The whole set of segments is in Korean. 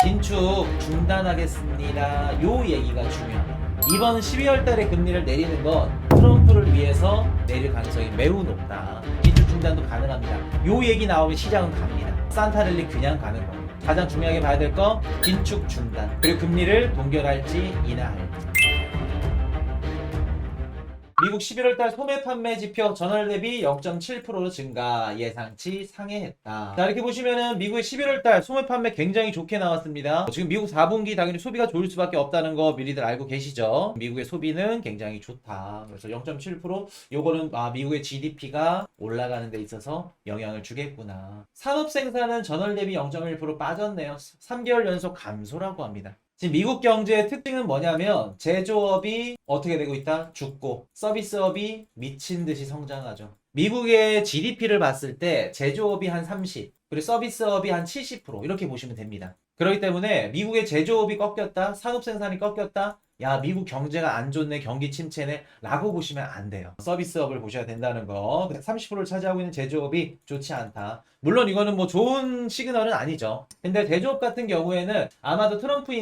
긴축 중단하겠습니다. 요 얘기가 중요합니다. 이번 12월 달에 금리를 내리는 건 트럼프를 위해서 내릴 가능성이 매우 높다. 긴축 중단도 가능합니다. 요 얘기 나오면 시장은 갑니다. 산타랠리 그냥 가는 겁니다. 가장 중요하게 봐야 될 거 긴축 중단. 그리고 금리를 동결할지 인하할지. 미국 11월달 소매 판매 지표 전월 대비 0.7% 증가, 예상치 상회했다. 자, 이렇게 보시면은 미국의 11월달 소매 판매 굉장히 좋게 나왔습니다. 지금 미국 4분기 당연히 소비가 좋을 수밖에 없다는 거 미리들 알고 계시죠? 미국의 소비는 굉장히 좋다. 그래서 0.7% 요거는 미국의 GDP가 올라가는 데 있어서 영향을 주겠구나. 산업 생산은 전월 대비 0.1% 빠졌네요. 3개월 연속 감소라고 합니다. 지금 미국 경제의 특징은 뭐냐면 제조업이 어떻게 되고 있다? 죽고 서비스업이 미친 듯이 성장하죠. 미국의 GDP를 봤을 때 제조업이 한 30, 그리고 서비스업이 한 70% 이렇게 보시면 됩니다. 그렇기 때문에 미국의 제조업이 꺾였다, 산업 생산이 꺾였다, 야 미국 경제가 안 좋네, 경기 침체네 라고 보시면 안 돼요. 서비스업을 보셔야 된다는 거. 30%를 차지하고 있는 제조업이 좋지 않다. 물론 이거는 뭐 좋은 시그널은 아니죠. 근데 제조업 같은 경우에는 아마도 트럼프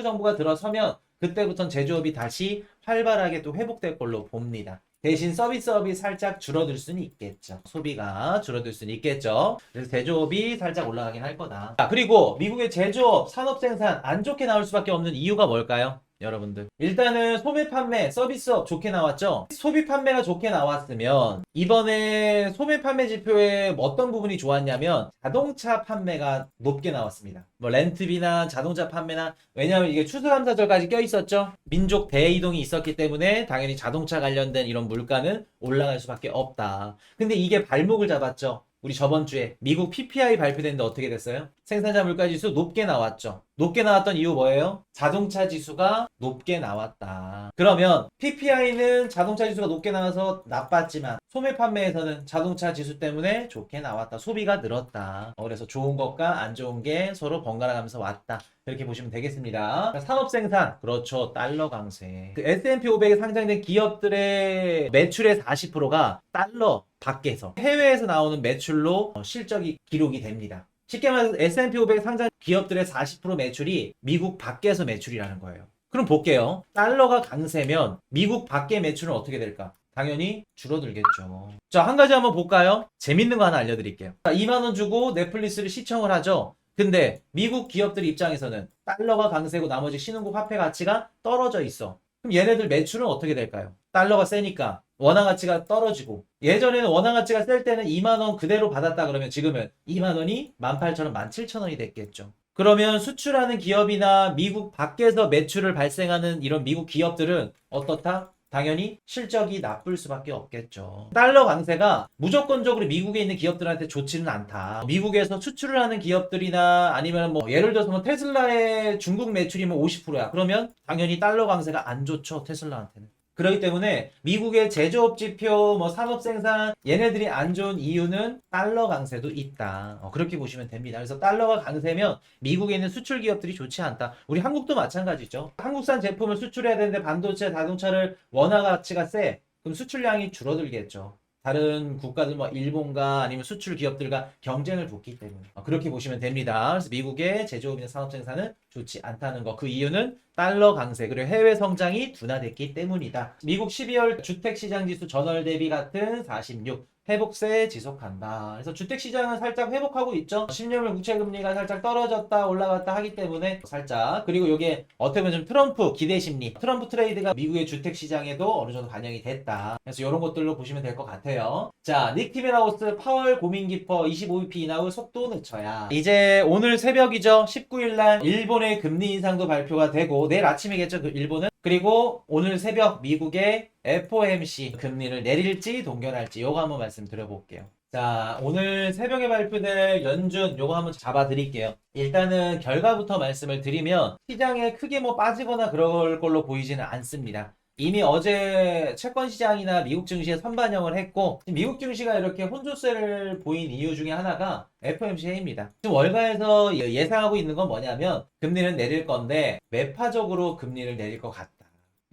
정부가 들어서면 그때부터는 제조업이 다시 활발하게 또 회복될 걸로 봅니다. 대신 서비스업이 살짝 줄어들 수는 있겠죠. 소비가 줄어들 수는 있겠죠. 그래서 제조업이 살짝 올라가긴 할 거다. 자, 그리고 미국의 제조업, 산업 생산 안 좋게 나올 수밖에 없는 이유가 뭘까요? 여러분들, 일단은 소매 판매, 서비스업 좋게 나왔죠? 소비 판매가 좋게 나왔으면 이번에 소매 판매 지표에 어떤 부분이 좋았냐면 자동차 판매가 높게 나왔습니다. 뭐 렌트비나 자동차 판매나, 왜냐하면 이게 추수감사절까지 껴있었죠. 민족 대이동이 있었기 때문에 당연히 자동차 관련된 이런 물가는 올라갈 수밖에 없다. 근데 이게 발목을 잡았죠. 우리 저번 주에 미국 PPI 발표됐는데 어떻게 됐어요? 생산자 물가지수 높게 나왔죠. 높게 나왔던 이유 뭐예요? 자동차 지수가 높게 나왔다. 그러면 PPI는 자동차 지수가 높게 나와서 나빴지만 소매 판매에서는 자동차 지수 때문에 좋게 나왔다. 소비가 늘었다. 그래서 좋은 것과 안 좋은 게 서로 번갈아 가면서 왔다. 이렇게 보시면 되겠습니다. 산업 생산, 그렇죠. 달러 강세. 그 S&P 500에 상장된 기업들의 매출의 40%가 달러 밖에서, 해외에서 나오는 매출로 실적이 기록이 됩니다. 쉽게 말해서 S&P 500 상장 기업들의 40% 매출이 미국 밖에서 매출이라는 거예요. 그럼 볼게요. 달러가 강세면 미국 밖의 매출은 어떻게 될까? 당연히 줄어들겠죠. 자, 한 가지 한번 볼까요? 재밌는 거 하나 알려드릴게요. 2만 원 주고 넷플릭스를 시청을 하죠. 근데 미국 기업들 입장에서는 달러가 강세고 나머지 신흥국 화폐 가치가 떨어져 있어. 그럼 얘네들 매출은 어떻게 될까요? 달러가 세니까 원화 가치가 떨어지고, 예전에는 원화 가치가 셀 때는 2만 원 그대로 받았다 그러면 지금은 2만 원이 18,000원, 17,000원이 됐겠죠. 그러면 수출하는 기업이나 미국 밖에서 매출을 발생하는 이런 미국 기업들은 어떻다? 당연히 실적이 나쁠 수밖에 없겠죠. 달러 강세가 무조건적으로 미국에 있는 기업들한테 좋지는 않다. 미국에서 수출을 하는 기업들이나 아니면 뭐 예를 들어서 뭐 테슬라의 중국 매출이 뭐 50%야. 그러면 당연히 달러 강세가 안 좋죠, 테슬라한테는. 그렇기 때문에 미국의 제조업 지표, 뭐 산업 생산 얘네들이 안 좋은 이유는 달러 강세도 있다. 그렇게 보시면 됩니다. 그래서 달러가 강세면 미국에 있는 수출 기업들이 좋지 않다. 우리 한국도 마찬가지죠. 한국산 제품을 수출해야 되는데 반도체, 자동차를 원화 가치가 세. 그럼 수출량이 줄어들겠죠. 다른 국가들 뭐 일본과 아니면 수출 기업들과 경쟁을 붙기 때문에 그렇게 보시면 됩니다. 그래서 미국의 제조업이나 산업 생산은 좋지 않다는 거. 그 이유는 달러 강세 그리고 해외 성장이 둔화됐기 때문이다. 미국 12월 주택시장 지수 전월 대비 같은 46. 회복세 지속한다. 그래서 주택시장은 살짝 회복하고 있죠. 10년물 국채금리가 살짝 떨어졌다 올라갔다 하기 때문에 살짝, 그리고 이게 어떻게 보면 좀 트럼프 기대심리, 트럼프 트레이드가 미국의 주택시장에도 어느 정도 반영이 됐다. 그래서 이런 것들로 보시면 될 것 같아요. 자, 닉 티베라우스 파월 고민 깊어 25bp 인하우 속도 늦춰야. 이제 오늘 새벽이죠. 19일날 일본의 금리 인상도 발표가 되고 내일 아침이겠죠, 그 일본은. 그리고 오늘 새벽 미국의 FOMC 금리를 내릴지 동결할지 요거 한번 말씀드려볼게요. 자, 오늘 새벽에 발표될 연준 요거 한번 잡아드릴게요. 일단은 결과부터 말씀을 드리면 시장에 크게 뭐 빠지거나 그럴 걸로 보이지는 않습니다. 이미 어제 채권 시장이나 미국 증시에 선반영을 했고, 미국 증시가 이렇게 혼조세를 보인 이유 중에 하나가 FOMC 회의입니다. 지금 월가에서 예상하고 있는 건 뭐냐면 금리는 내릴 건데 매파적으로 금리를 내릴 것 같다.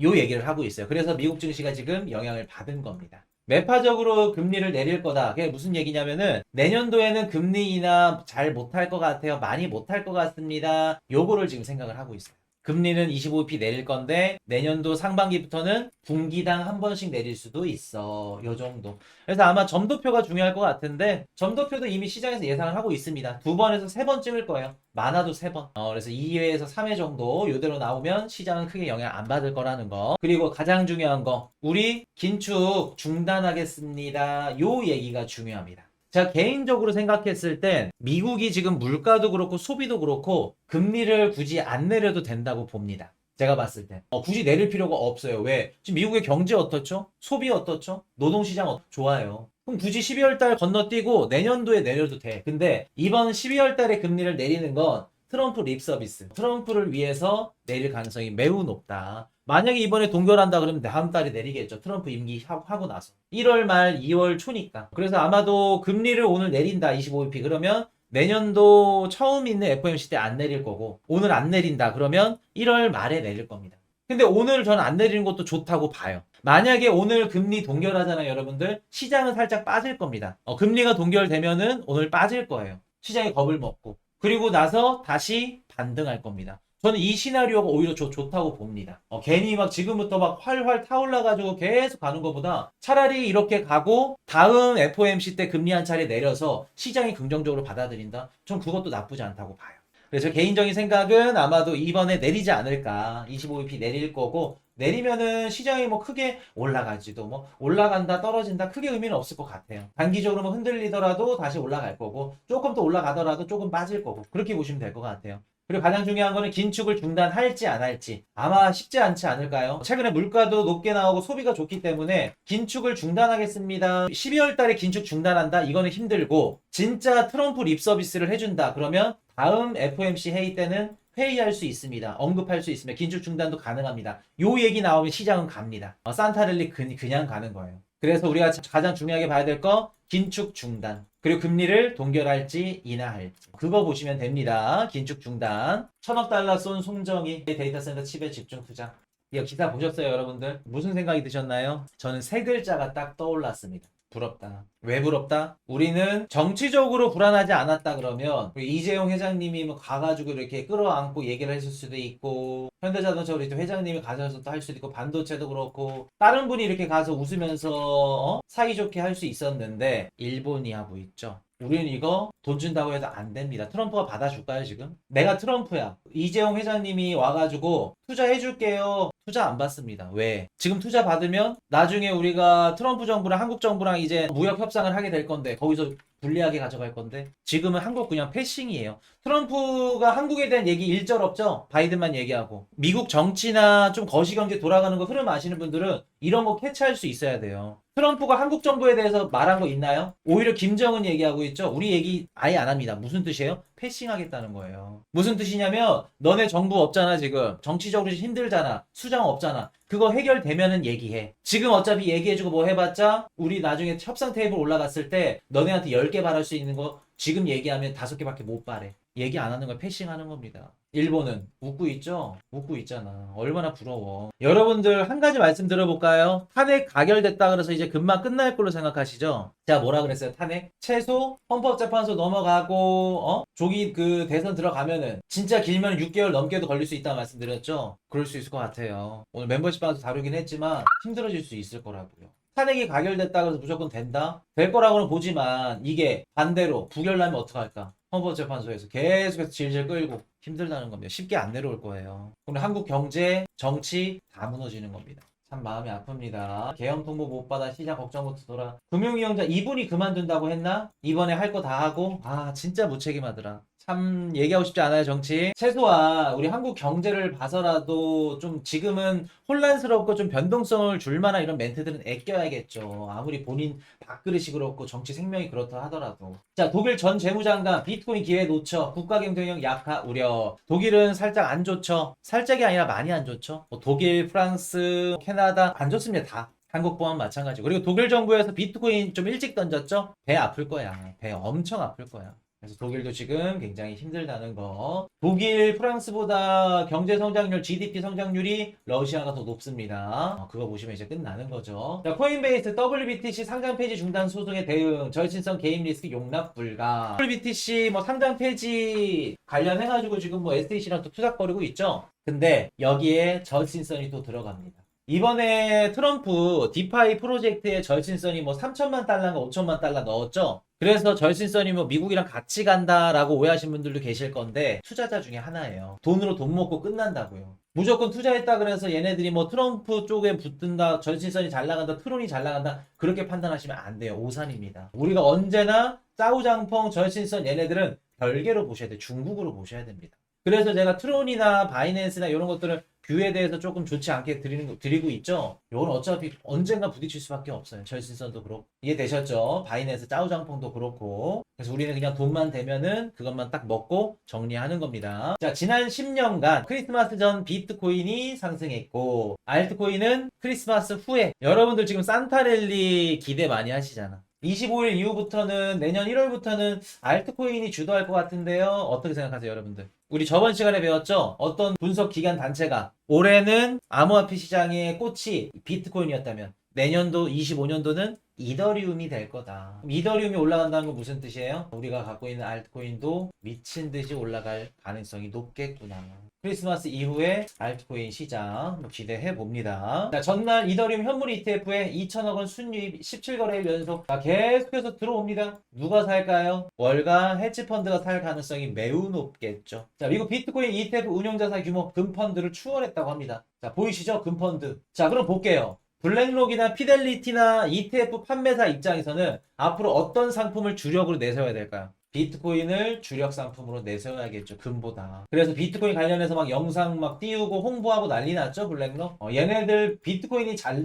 요 얘기를 하고 있어요. 그래서 미국 증시가 지금 영향을 받은 겁니다. 매파적으로 금리를 내릴 거다. 그게 무슨 얘기냐면은 내년도에는 금리 인하 잘 못할 것 같아요. 많이 못할 것 같습니다. 요거를 지금 생각을 하고 있어요. 금리는 25bp 내릴 건데 내년도 상반기부터는 분기당 한 번씩 내릴 수도 있어. 요 정도. 그래서 아마 점도표가 중요할 것 같은데 점도표도 이미 시장에서 예상을 하고 있습니다. 2번에서 3번 찍을 거예요. 많아도 3번. 그래서 2회에서 3회 정도 요대로 나오면 시장은 크게 영향 안 받을 거라는 거. 그리고 가장 중요한 거. 우리 긴축 중단하겠습니다. 요 얘기가 중요합니다. 제가 개인적으로 생각했을 땐 미국이 지금 물가도 그렇고 소비도 그렇고 금리를 굳이 안 내려도 된다고 봅니다. 제가 봤을 때. 굳이 내릴 필요가 없어요. 왜? 지금 미국의 경제 어떻죠? 소비 어떻죠? 노동시장 좋아요. 그럼 굳이 12월 달 건너뛰고 내년도에 내려도 돼. 근데 이번 12월 달에 금리를 내리는 건 트럼프 립 서비스. 트럼프를 위해서 내릴 가능성이 매우 높다. 만약에 이번에 동결한다 그러면 다음 달에 내리겠죠. 트럼프 임기 하고 나서. 1월 말 2월 초니까. 그래서 아마도 금리를 오늘 내린다. 25bp. 그러면 내년도 처음 있는 FOMC 때 안 내릴 거고 오늘 안 내린다. 그러면 1월 말에 내릴 겁니다. 근데 오늘 저는 안 내리는 것도 좋다고 봐요. 만약에 오늘 금리 동결하잖아요, 여러분들. 시장은 살짝 빠질 겁니다. 금리가 동결되면은 오늘 빠질 거예요. 시장이 겁을 먹고. 그리고 나서 다시 반등할 겁니다. 저는 이 시나리오가 오히려 좋다고 봅니다. 괜히 막 지금부터 막 활활 타올라가지고 계속 가는 것보다 차라리 이렇게 가고 다음 FOMC 때 금리 한 차례 내려서 시장이 긍정적으로 받아들인다? 전 그것도 나쁘지 않다고 봐요. 그래서 개인적인 생각은 아마도 이번에 내리지 않을까. 25bp 내릴 거고 내리면은 시장이 뭐 크게 올라가지도 뭐 올라간다 떨어진다 크게 의미는 없을 것 같아요. 단기적으로 뭐 흔들리더라도 다시 올라갈 거고 조금 더 올라가더라도 조금 빠질 거고 그렇게 보시면 될 것 같아요. 그리고 가장 중요한 거는 긴축을 중단할지 안 할지 아마 쉽지 않지 않을까요? 최근에 물가도 높게 나오고 소비가 좋기 때문에 긴축을 중단하겠습니다. 12월 달에 긴축 중단한다? 이거는 힘들고 진짜 트럼프 립 서비스를 해준다. 그러면 다음 FOMC 회의 때는 회의할 수 있습니다. 언급할 수 있으면 긴축 중단도 가능합니다. 요 얘기 나오면 시장은 갑니다. 산타랠리 그냥 가는 거예요. 그래서 우리가 가장 중요하게 봐야 될 거 긴축 중단. 그리고 금리를 동결할지 인하할지 그거 보시면 됩니다. 긴축 중단. 1,000억 달러 쏜 송정이 데이터 센터 칩에 집중 투자. 이거 기사 보셨어요, 여러분들? 무슨 생각이 드셨나요? 저는 세 글자가 딱 떠올랐습니다. 부럽다. 왜 부럽다? 우리는 정치적으로 불안하지 않았다 그러면 이재용 회장님이 뭐 가가지고 이렇게 끌어안고 얘기를 했을 수도 있고 현대자동차 우리 또 회장님이 가셔서 또 할 수도 있고 반도체도 그렇고 다른 분이 이렇게 가서 웃으면서 사이좋게 할 수 있었는데 일본이 하고 있죠. 우리는 이거 돈 준다고 해도 안 됩니다. 트럼프가 받아줄까요, 지금? 내가 트럼프야. 이재용 회장님이 와가지고 투자해줄게요. 투자 안 받습니다. 왜? 지금 투자 받으면 나중에 우리가 트럼프 정부랑 한국 정부랑 이제 무역 협상을 하게 될 건데 거기서 불리하게 가져갈 건데 지금은 한국 그냥 패싱이에요. 트럼프가 한국에 대한 얘기 일절 없죠? 바이든만 얘기하고. 미국 정치나 좀 거시경제 돌아가는 거 흐름 아시는 분들은 이런 거 캐치할 수 있어야 돼요. 트럼프가 한국 정부에 대해서 말한 거 있나요? 오히려 김정은 얘기하고 있죠? 우리 얘기 아예 안 합니다. 무슨 뜻이에요? 패싱하겠다는 거예요. 무슨 뜻이냐면 너네 정부 없잖아 지금. 정치적으로 힘들잖아. 수장 없잖아. 그거 해결되면은 얘기해. 지금 어차피 얘기해주고 뭐 해봤자 우리 나중에 협상 테이블 올라갔을 때 너네한테 10개 바랄 수 있는 거 지금 얘기하면 5개밖에 못 바래. 얘기 안 하는 걸 패싱하는 겁니다. 일본은 웃고 있죠? 웃고 있잖아. 얼마나 부러워. 여러분들 한 가지 말씀 들어볼까요? 탄핵 가결됐다 그래서 이제 금방 끝날 걸로 생각하시죠? 제가 뭐라 그랬어요? 탄핵? 최소 헌법재판소 넘어가고 조기 그 대선 들어가면은 진짜 길면 6개월 넘게도 걸릴 수 있다는 말씀드렸죠? 그럴 수 있을 것 같아요. 오늘 멤버십 방에서 다루긴 했지만 힘들어질 수 있을 거라고요. 탄핵이 가결됐다 그래서 무조건 된다? 될 거라고는 보지만 이게 반대로 부결나면 어떡할까? 헌법재판소에서 계속해서 질질 끌고 힘들다는 겁니다. 쉽게 안 내려올 거예요. 그럼 한국 경제, 정치 다 무너지는 겁니다. 참 마음이 아픕니다. 계엄 통보 못 받아 시장 걱정부터 돌아. 금융위원장 이분이 그만둔다고 했나? 이번에 할 거 다 하고 진짜 무책임하더라. 참 얘기하고 싶지 않아요, 정치. 최소한 우리 한국 경제를 봐서라도 좀 지금은 혼란스럽고 좀 변동성을 줄 만한 이런 멘트들은 아껴야겠죠. 아무리 본인 밥그릇이 그렇고 정치 생명이 그렇다 하더라도. 자, 독일 전 재무장관 비트코인 기회 놓쳐. 국가 경쟁력 약화 우려. 독일은 살짝 안 좋죠. 살짝이 아니라 많이 안 좋죠. 독일, 프랑스, 캐나다 안 좋습니다. 다. 한국 포함 마찬가지고. 그리고 독일 정부에서 비트코인 좀 일찍 던졌죠? 배 아플 거야. 배 엄청 아플 거야. 그래서 독일도 지금 굉장히 힘들다는 거. 독일, 프랑스보다 경제 성장률, GDP 성장률이 러시아가 더 높습니다. 그거 보시면 이제 끝나는 거죠. 자, 코인베이스 WBTC 상장 폐지 중단 소송의 대응, 절친성 개입 리스크 용납 불가. WBTC 뭐 상장 폐지 관련해가지고 지금 뭐 SEC랑 또 투닥거리고 있죠. 근데 여기에 절친성이 또 들어갑니다. 이번에 트럼프 디파이 프로젝트에 절친성이 뭐 3천만 달러인가 5천만 달러 넣었죠. 그래서 절친선이 뭐 미국이랑 같이 간다라고 오해하신 분들도 계실 건데 투자자 중에 하나예요. 돈으로 돈 먹고 끝난다고요. 무조건 투자했다 그래서 얘네들이 뭐 트럼프 쪽에 붙든다, 절친선이 잘 나간다, 트론이 잘 나간다 그렇게 판단하시면 안 돼요. 오산입니다. 우리가 언제나 짜우장펑, 절친선 얘네들은 별개로 보셔야 돼요. 중국으로 보셔야 됩니다. 그래서 제가 트론이나 바이낸스나 이런 것들을 뷰에 대해서 조금 좋지 않게 드리고 있죠. 이건 어차피 언젠가 부딪힐 수밖에 없어요. 절신선도 그렇고. 이해되셨죠? 바이낸스 짜오장펑도 그렇고. 그래서 우리는 그냥 돈만 되면은 그것만 딱 먹고 정리하는 겁니다. 자, 지난 10년간 크리스마스 전 비트코인이 상승했고 알트코인은 크리스마스 후에 여러분들 지금 산타랠리 기대 많이 하시잖아. 25일 이후부터는 내년 1월부터는 알트코인이 주도할 것 같은데요. 어떻게 생각하세요, 여러분들? 우리 저번 시간에 배웠죠? 어떤 분석 기관 단체가 올해는 암호화폐 시장의 꽃이 비트코인이었다면 내년도 25년도는 이더리움이 될 거다. 이더리움이 올라간다는 건 무슨 뜻이에요? 우리가 갖고 있는 알트코인도 미친 듯이 올라갈 가능성이 높겠구나. 크리스마스 이후에 알트코인 시장 기대해 봅니다. 자, 전날 이더리움 현물 ETF에 2천억 원 순유입 17거래일 연속. 자, 계속해서 들어옵니다. 누가 살까요? 월가 헤지펀드가 살 가능성이 매우 높겠죠. 자, 미국 비트코인 ETF 운용자산 규모 금펀드를 추월했다고 합니다. 자, 보이시죠? 금펀드. 자, 그럼 볼게요. 블랙록이나 피델리티나 ETF 판매사 입장에서는 앞으로 어떤 상품을 주력으로 내세워야 될까요? 비트코인을 주력 상품으로 내세워야겠죠. 금보다. 그래서 비트코인 관련해서 막 영상 막 띄우고 홍보하고 난리 났죠. 블랙록. 얘네들 비트코인이 잘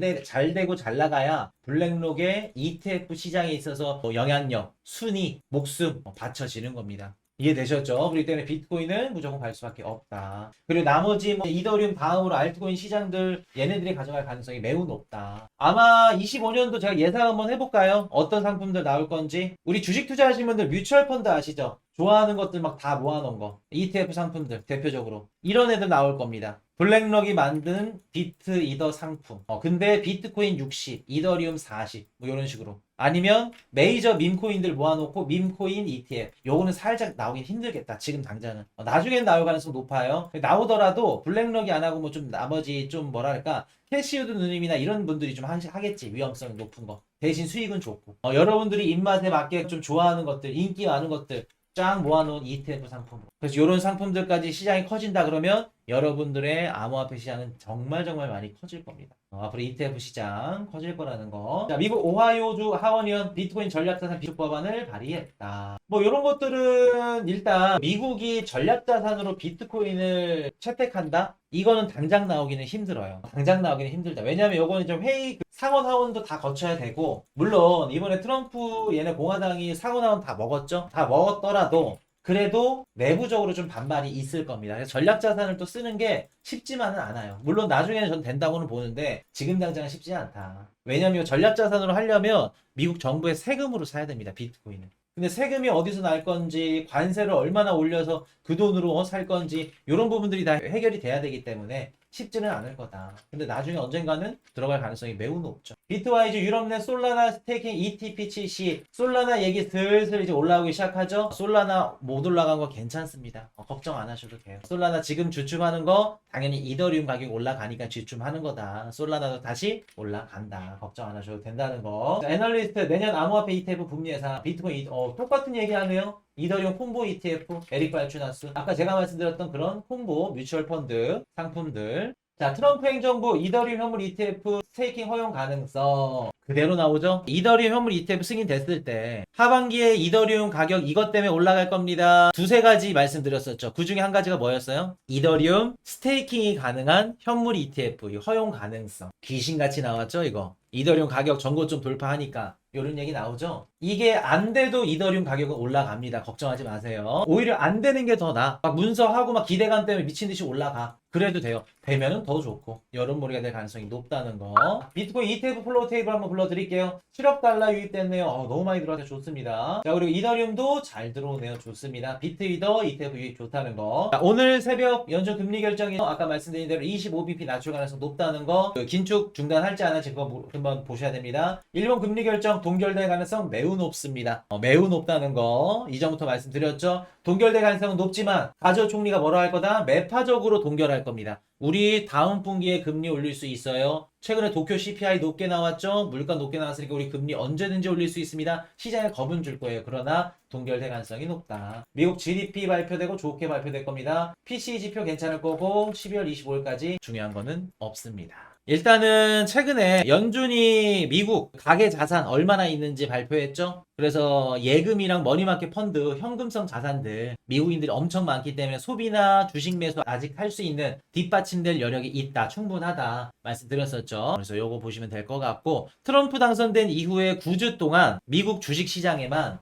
되고 잘 나가야 블랙록의 ETF 시장에 있어서 영향력, 순위, 목숨 받쳐지는 겁니다. 이해되셨죠? 그렇기 때문에 비트코인은 무조건 갈 수밖에 없다. 그리고 나머지 뭐 이더리움 다음으로 알트코인 시장들 얘네들이 가져갈 가능성이 매우 높다. 아마 25년도 제가 예상 한번 해볼까요? 어떤 상품들 나올 건지. 우리 주식 투자하시는 분들 뮤추얼 펀드 아시죠? 좋아하는 것들 막 다 모아놓은 거. ETF 상품들 대표적으로 이런 애들 나올 겁니다. 블랙록이 만든 비트 이더 상품. 근데 비트코인 60, 이더리움 40, 뭐 이런 식으로. 아니면 메이저 밈코인들 모아놓고 밈코인 ETF. 요거는 살짝 나오긴 힘들겠다. 지금 당장은. 나중엔 나올 가능성 높아요. 나오더라도 블랙록이 안 하고 뭐 좀 나머지 좀 뭐랄까 캐시우드 누님이나 이런 분들이 좀 하겠지. 위험성 높은 거. 대신 수익은 좋고. 여러분들이 입맛에 맞게 좀 좋아하는 것들, 인기 많은 것들 쫙 모아놓은 ETF 상품으로. 그래서 이런 상품들까지 시장이 커진다 그러면 여러분들의 암호화폐 시장은 정말 많이 커질 겁니다. 앞으로 ETF 시장 커질 거라는 거. 자, 미국 오하이오주 하원의원 비트코인 전략자산 비축 법안을 발의했다. 뭐 이런 것들은 일단 미국이 전략자산으로 비트코인을 채택한다? 이거는 당장 나오기는 힘들어요. 당장 나오기는 힘들다. 왜냐면 요거는 좀 회의 상원 하원도 다 거쳐야 되고, 물론 이번에 트럼프 얘네 공화당이 상원 하원 다 먹었죠. 다 먹었더라도 그래도 내부적으로 좀 반발이 있을 겁니다. 그래서 전략자산을 또 쓰는 게 쉽지만은 않아요. 물론 나중에는 전 된다고는 보는데 지금 당장은 쉽지 않다. 왜냐면 전략자산으로 하려면 미국 정부의 세금으로 사야 됩니다. 비트코인은. 근데 세금이 어디서 날 건지, 관세를 얼마나 올려서 그 돈으로 살 건지 이런 부분들이 다 해결이 돼야 되기 때문에 쉽지는 않을 거다. 근데 나중에 언젠가는 들어갈 가능성이 매우 높죠. 비트와이즈 유럽내 솔라나 스테이킹 ETP7C 솔라나 얘기 슬슬 이제 올라오기 시작하죠. 솔라나 못 올라간 거 괜찮습니다. 걱정 안 하셔도 돼요. 솔라나 지금 주춤하는 거 당연히 이더리움 가격 올라가니까 주춤하는 거다. 솔라나도 다시 올라간다. 걱정 안 하셔도 된다는 거. 자, 애널리스트 내년 암호화폐 ETF 붐 예상 비트코인 똑같은 얘기 하네요. 이더리움 콤보 ETF, 에릭 발추나스. 아까 제가 말씀드렸던 그런 콤보 뮤추얼 펀드 상품들. 자, 트럼프 행정부 이더리움 현물 ETF 스테이킹 허용 가능성 그대로 나오죠. 이더리움 현물 ETF 승인됐을 때 하반기에 이더리움 가격 이것 때문에 올라갈 겁니다. 두세 가지 말씀드렸었죠. 그 중에 한 가지가 뭐였어요? 이더리움 스테이킹이 가능한 현물 ETF 허용 가능성. 귀신같이 나왔죠, 이거. 이더리움 가격 전고점 돌파하니까 이런 얘기 나오죠. 이게 안 돼도 이더리움 가격은 올라갑니다. 걱정하지 마세요. 오히려 안 되는 게 더 나아. 막 문서하고 막 기대감 때문에 미친 듯이 올라가. 그래도 돼요. 되면은 더 좋고 여름몰이가 될 가능성이 높다는 거. 비트코인 ETF 플로우 테이블 한번 불러드릴게요. 7억 달러 유입됐네요. 너무 많이 들어와서 좋습니다. 자, 그리고 이더리움도 잘 들어오네요. 좋습니다. 비트위더 ETF 유입 좋다는 거. 자, 오늘 새벽 연준 금리 결정이 아까 말씀드린 대로 25bp 낮출 가능성 높다는 거. 그 긴축 중단할지 안 할지 그거 한번 보셔야 됩니다. 일본 금리 결정 동결될 가능성 매우 높습니다. 매우 높다는 거. 이전부터 말씀드렸죠. 동결될 가능성은 높지만 가저 총리가 뭐라 할 거다? 매파적으로 동결할 겁니다. 우리 다음 분기에 금리 올릴 수 있어요. 최근에 도쿄 CPI 높게 나왔죠. 물가 높게 나왔으니까 우리 금리 언제든지 올릴 수 있습니다. 시장에 겁은 줄 거예요. 그러나 동결될 가능성이 높다. 미국 GDP 발표되고 좋게 발표될 겁니다. PCE 지표 괜찮을 거고 12월 25일까지 중요한 거는 없습니다. 일단은 최근에 연준이 미국 가계 자산 얼마나 있는지 발표했죠. 그래서 예금이랑 머니마켓 펀드, 현금성 자산들 미국인들이 엄청 많기 때문에 소비나 주식 매수 아직 할 수 있는 뒷받침될 여력이 있다. 충분하다. 말씀드렸었죠. 그래서 요거 보시면 될 것 같고 트럼프 당선된 이후에 9주 동안 미국 주식 시장에만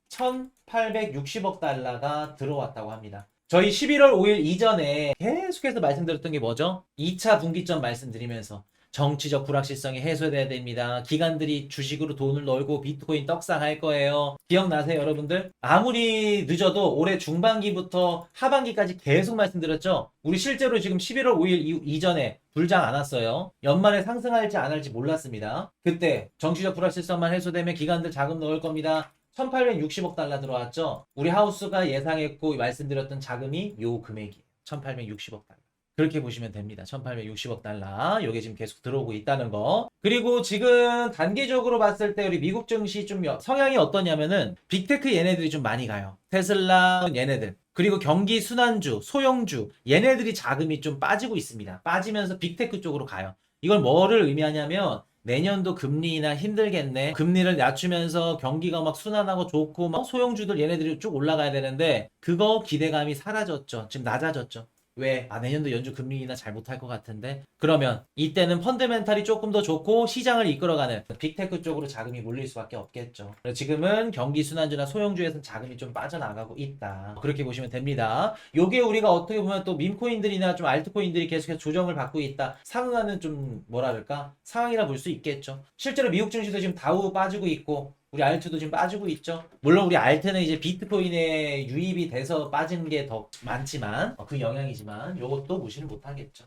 1,860억 달러가 들어왔다고 합니다. 저희 11월 5일 이전에 계속해서 말씀드렸던 게 뭐죠? 2차 분기점 말씀드리면서 정치적 불확실성이 해소돼야 됩니다. 기관들이 주식으로 돈을 넣고 비트코인 떡상할 거예요. 기억나세요, 여러분들? 아무리 늦어도 올해 중반기부터 하반기까지 계속 말씀드렸죠? 우리 실제로 지금 11월 5일 이전에 불장 안 왔어요. 연말에 상승할지 안 할지 몰랐습니다. 그때 정치적 불확실성만 해소되면 기관들 자금 넣을 겁니다. 1860억 달러 들어왔죠? 우리 하우스가 예상했고 말씀드렸던 자금이 요 금액이에요. 1860억 달러. 그렇게 보시면 됩니다. 1860억 달러. 요게 지금 계속 들어오고 있다는 거. 그리고 지금 단기적으로 봤을 때 우리 미국 증시 좀 성향이 어떠냐면은 빅테크 얘네들이 좀 많이 가요. 테슬라 얘네들. 그리고 경기 순환주, 소형주 얘네들이 자금이 좀 빠지고 있습니다. 빠지면서 빅테크 쪽으로 가요. 이걸 뭐를 의미하냐면 내년도 금리 인하 힘들겠네. 금리를 낮추면서 경기가 막 순환하고 좋고 막 소형주들 얘네들이 쭉 올라가야 되는데 그거 기대감이 사라졌죠. 지금 낮아졌죠. 왜? 내년도 연준 금리 인하 잘 못할 것 같은데? 그러면 이때는 펀더멘탈이 조금 더 좋고 시장을 이끌어가는 빅테크 쪽으로 자금이 몰릴 수밖에 없겠죠. 그래서 지금은 경기 순환주나 소형주에서는 자금이 좀 빠져나가고 있다. 그렇게 보시면 됩니다. 요게 우리가 어떻게 보면 또 밈코인들이나 좀 알트코인들이 계속해서 조정을 받고 있다. 상응하는 좀 뭐라 그럴까? 상황이라 볼 수 있겠죠. 실제로 미국 증시도 지금 다우 빠지고 있고 우리 알트도 지금 빠지고 있죠. 물론 우리 알트는 이제 비트코인에 유입이 돼서 빠지는 게 더 많지만 그 영향이지만 이것도 무시를 못하겠죠.